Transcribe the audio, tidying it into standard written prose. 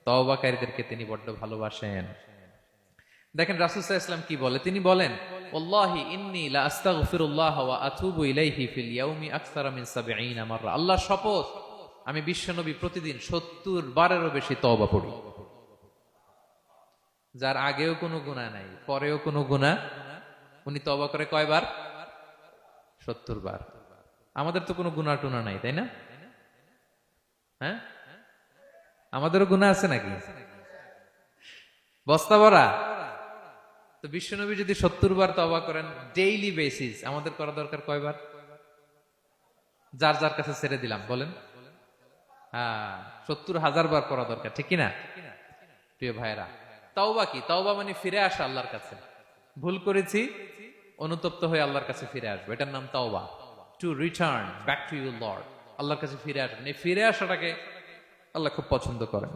তওবাকারীদেরকে তিনি বড্ড ভালোবাসেন। দেখেন রাসূল সাল্লাল্লাহু আলাইহি ওয়াসাল্লাম কি বলে, তিনি বলেন ওয়াল্লাহি ইন্নী লা আস্তাগফিরুল্লাহ ওয়া আতুবু ইলাইহি ফিল ইয়াউমি আকসারা মিন ৭০ মাররা। আল্লাহর শপথ, আমি বিশ্বনবী প্রতিদিন ৭০ বারেরও বেশি তওবা পড়ি। যার আগেও কোনো গুনাহ নাই, পরেও কোনো গুনাহ, উনি তওবা করে কয়বার? ৭০ বার। আমাদের তো কোনো গুনাহ টুনা নাই, তাই না? হ্যাঁ, আমাদেরও গুনাহ আছে নাকি? বস্তা ভরা। তো বিশ্বনবী যদি ৭০ বার তওবা করেন ডেইলি বেসিস, আমাদের করা দরকার কয়বার? যার যার কাছে ছেড়ে দিলাম, বলেন। হ্যাঁ, ৭০,০০০ বার করা দরকার, ঠিক কিনা? প্রিয় ভাইরা, তাওবা কি? তাওবা মানে ফিরে আসা আল্লাহর কাছে। ভুল করেছি, অনুতপ্ত হয়ে আল্লাহর কাছে ফিরে আসবো, এটার নাম তাওবা। To return back to your Lord, আল্লাহর কাছে ফিরে আসবেন। এই ফিরে আসাটাকে আল্লাহ খুব পছন্দ করেন।